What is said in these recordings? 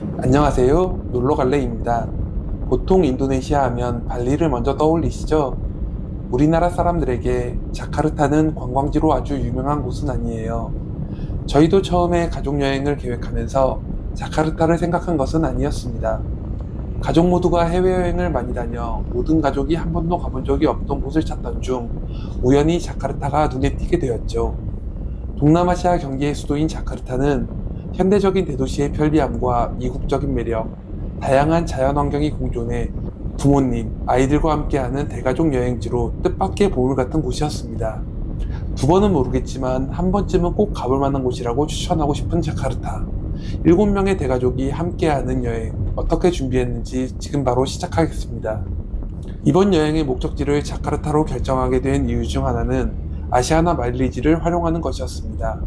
안녕하세요. 놀러갈래입니다. 보통 인도네시아 하면 발리를 먼저 떠올리시죠? 우리나라 사람들에게 자카르타는 관광지로 아주 유명한 곳은 아니에요. 저희도 처음에 가족여행을 계획하면서 자카르타를 생각한 것은 아니었습니다. 가족 모두가 해외여행을 많이 다녀 모든 가족이 한 번도 가본 적이 없던 곳을 찾던 중 우연히 자카르타가 눈에 띄게 되었죠. 동남아시아 경기의 수도인 자카르타는 현대적인 대도시의 편리함과 이국적인 매력, 다양한 자연환경이 공존해 부모님, 아이들과 함께하는 대가족 여행지로 뜻밖의 보물 같은 곳이었습니다. 두 번은 모르겠지만 한 번쯤은 꼭 가볼 만한 곳이라고 추천하고 싶은 자카르타. 7명의 대가족이 함께하는 여행, 어떻게 준비했는지 지금 바로 시작하겠습니다. 이번 여행의 목적지를 자카르타로 결정하게 된 이유 중 하나는 아시아나 마일리지를 활용하는 것이었습니다.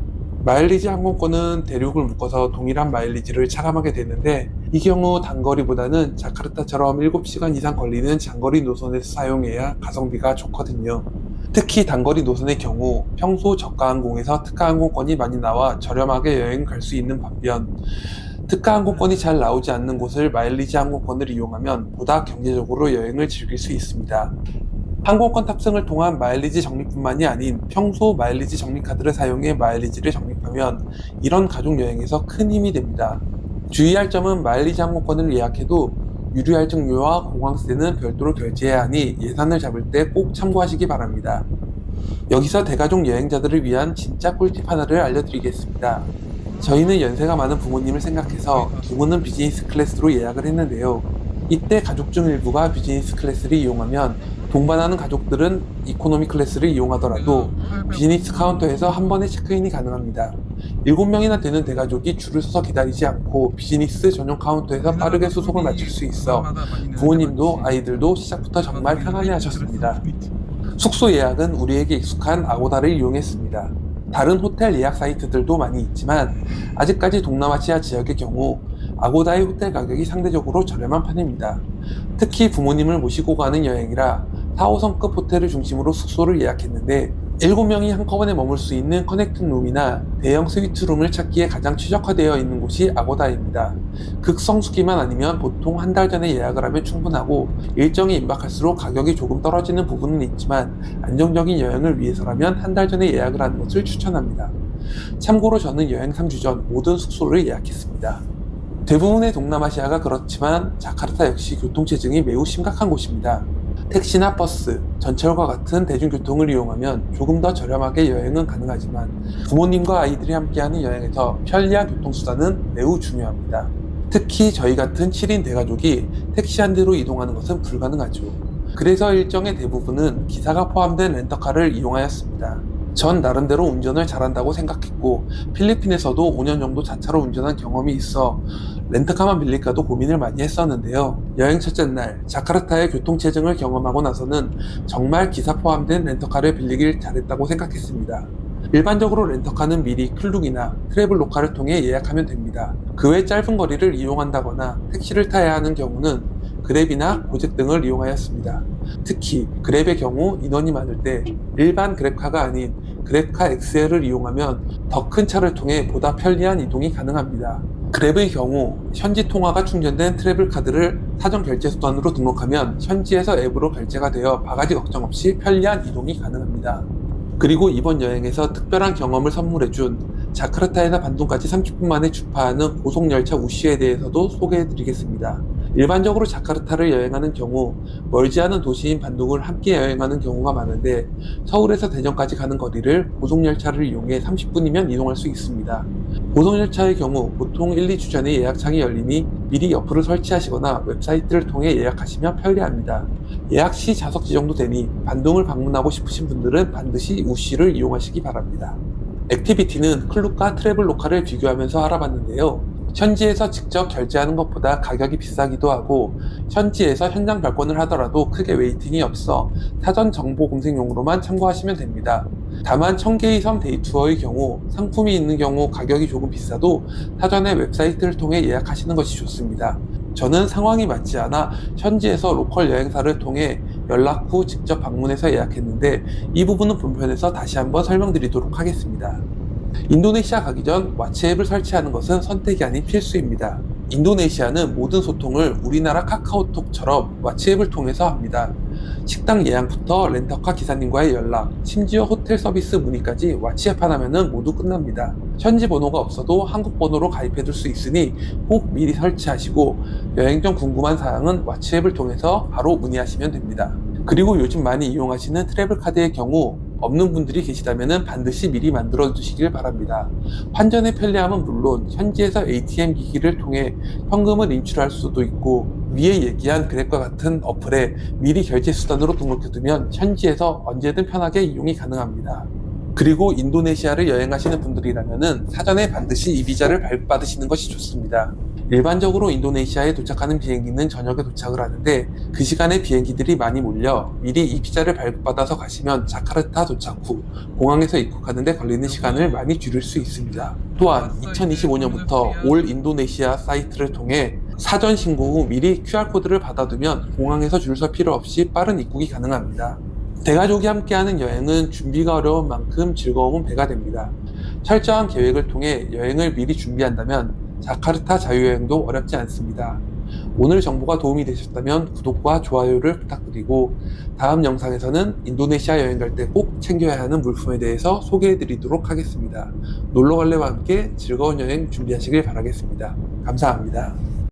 마일리지 항공권은 대륙을 묶어서 동일한 마일리지를 차감하게 되는데, 이 경우 단거리보다는 자카르타처럼 7시간 이상 걸리는 장거리 노선에서 사용해야 가성비가 좋거든요. 특히 단거리 노선의 경우 평소 저가 항공에서 특가 항공권이 많이 나와 저렴하게 여행 갈 수 있는 반면, 특가 항공권이 잘 나오지 않는 곳을 마일리지 항공권을 이용하면 보다 경제적으로 여행을 즐길 수 있습니다. 항공권 탑승을 통한 마일리지 적립뿐만이 아닌 평소 마일리지 적립카드를 사용해 마일리지를 적립하면 이런 가족 여행에서 큰 힘이 됩니다. 주의할 점은 마일리지 항공권을 예약해도 유류 할증료와 공항세는 별도로 결제해야 하니 예산을 잡을 때 꼭 참고하시기 바랍니다. 여기서 대가족 여행자들을 위한 진짜 꿀팁 하나를 알려드리겠습니다. 저희는 연세가 많은 부모님을 생각해서 부모는 비즈니스 클래스로 예약을 했는데요. 이때 가족 중 일부가 비즈니스 클래스를 이용하면 동반하는 가족들은 이코노미 클래스를 이용하더라도 비즈니스 카운터에서 한 번에 체크인이 가능합니다. 7명이나 되는 대가족이 줄을 서서 기다리지 않고 비즈니스 전용 카운터에서 빠르게 수속을 마칠 수 있어 부모님도 아이들도 시작부터 정말 편안해 하셨습니다. 숙소 예약은 우리에게 익숙한 아고다를 이용했습니다. 다른 호텔 예약 사이트들도 많이 있지만 아직까지 동남아시아 지역의 경우 아고다의 호텔 가격이 상대적으로 저렴한 편입니다. 특히 부모님을 모시고 가는 여행이라 4, 5성급 호텔을 중심으로 숙소를 예약했는데 7명이 한꺼번에 머물 수 있는 커넥팅 룸이나 대형 스위트룸을 찾기에 가장 최적화되어 있는 곳이 아고다입니다. 극성수기만 아니면 보통 한 달 전에 예약을 하면 충분하고 일정이 임박할수록 가격이 조금 떨어지는 부분은 있지만 안정적인 여행을 위해서라면 한 달 전에 예약을 하는 것을 추천합니다. 참고로 저는 여행 3주 전 모든 숙소를 예약했습니다. 대부분의 동남아시아가 그렇지만 자카르타 역시 교통체증이 매우 심각한 곳입니다. 택시나 버스, 전철과 같은 대중교통을 이용하면 조금 더 저렴하게 여행은 가능하지만 부모님과 아이들이 함께하는 여행에서 편리한 교통수단은 매우 중요합니다. 특히 저희 같은 7인 대가족이 택시 한 대로 이동하는 것은 불가능하죠. 그래서 일정의 대부분은 기사가 포함된 렌터카를 이용하였습니다. 전 나름대로 운전을 잘한다고 생각했고 필리핀에서도 5년 정도 자차로 운전한 경험이 있어 렌터카만 빌릴까도 고민을 많이 했었는데요. 여행 첫째 날 자카르타의 교통체증을 경험하고 나서는 정말 기사 포함된 렌터카를 빌리길 잘했다고 생각했습니다. 일반적으로 렌터카는 미리 클룩이나 트래블로카를 통해 예약하면 됩니다. 그 외 짧은 거리를 이용한다거나 택시를 타야 하는 경우는 그랩이나 고잭 등을 이용하였습니다. 특히 그랩의 경우 인원이 많을 때 일반 그랩카가 아닌 그랩카 XL을 이용하면 더 큰 차를 통해 보다 편리한 이동이 가능합니다. 그랩의 경우 현지 통화가 충전된 트래블 카드를 사전 결제 수단으로 등록하면 현지에서 앱으로 결제가 되어 바가지 걱정 없이 편리한 이동이 가능합니다. 그리고 이번 여행에서 특별한 경험을 선물해준 자카르타에서 반둥까지 30분 만에 주파하는 고속열차 우시에 대해서도 소개해드리겠습니다. 일반적으로 자카르타를 여행하는 경우 멀지 않은 도시인 반둥을 함께 여행하는 경우가 많은데 서울에서 대전까지 가는 거리를 고속열차를 이용해 30분이면 이동할 수 있습니다. 고속열차의 경우 보통 1, 2주 전에 예약창이 열리니 미리 어플을 설치하시거나 웹사이트를 통해 예약하시면 편리합니다. 예약 시 좌석 지정도 되니 반둥을 방문하고 싶으신 분들은 반드시 우시를 이용하시기 바랍니다. 액티비티는 클룩과 트래블로카를 비교하면서 알아봤는데요. 현지에서 직접 결제하는 것보다 가격이 비싸기도 하고 현지에서 현장 발권을 하더라도 크게 웨이팅이 없어 사전 정보 검색용으로만 참고하시면 됩니다. 다만 청계의 섬 데이 투어의 경우 상품이 있는 경우 가격이 조금 비싸도 사전에 웹사이트를 통해 예약하시는 것이 좋습니다. 저는 상황이 맞지 않아 현지에서 로컬 여행사를 통해 연락 후 직접 방문해서 예약했는데 이 부분은 본편에서 다시 한번 설명드리도록 하겠습니다. 인도네시아 가기 전 와치 앱을 설치하는 것은 선택이 아닌 필수입니다. 인도네시아는 모든 소통을 우리나라 카카오톡처럼 왓츠앱을 통해서 합니다. 식당 예약부터 렌터카 기사님과의 연락, 심지어 호텔 서비스 문의까지 왓츠앱 하나면은 모두 끝납니다. 현지 번호가 없어도 한국 번호로 가입해둘 수 있으니 꼭 미리 설치하시고 여행 중 궁금한 사항은 왓츠앱을 통해서 바로 문의하시면 됩니다. 그리고 요즘 많이 이용하시는 트래블 카드의 경우 없는 분들이 계시다면 반드시 미리 만들어 두시길 바랍니다. 환전의 편리함은 물론 현지에서 ATM 기기를 통해 현금을 인출할 수도 있고 위에 얘기한 그랩과 같은 어플에 미리 결제 수단으로 등록해두면 현지에서 언제든 편하게 이용이 가능합니다. 그리고 인도네시아를 여행하시는 분들이라면 사전에 반드시 이 비자를 발급받으시는 것이 좋습니다. 일반적으로 인도네시아에 도착하는 비행기는 저녁에 도착을 하는데 그 시간에 비행기들이 많이 몰려 미리 이 비자를 발급받아서 가시면 자카르타 도착 후 공항에서 입국하는 데 걸리는 시간을 많이 줄일 수 있습니다. 또한 2025년부터 올 인도네시아 사이트를 통해 사전 신고 후 미리 QR코드를 받아두면 공항에서 줄 서 필요 없이 빠른 입국이 가능합니다. 대가족이 함께하는 여행은 준비가 어려운 만큼 즐거움은 배가 됩니다. 철저한 계획을 통해 여행을 미리 준비한다면 자카르타 자유여행도 어렵지 않습니다. 오늘 정보가 도움이 되셨다면 구독과 좋아요를 부탁드리고 다음 영상에서는 인도네시아 여행 갈 때 꼭 챙겨야 하는 물품에 대해서 소개해 드리도록 하겠습니다. 놀러갈래와 함께 즐거운 여행 준비하시길 바라겠습니다. 감사합니다.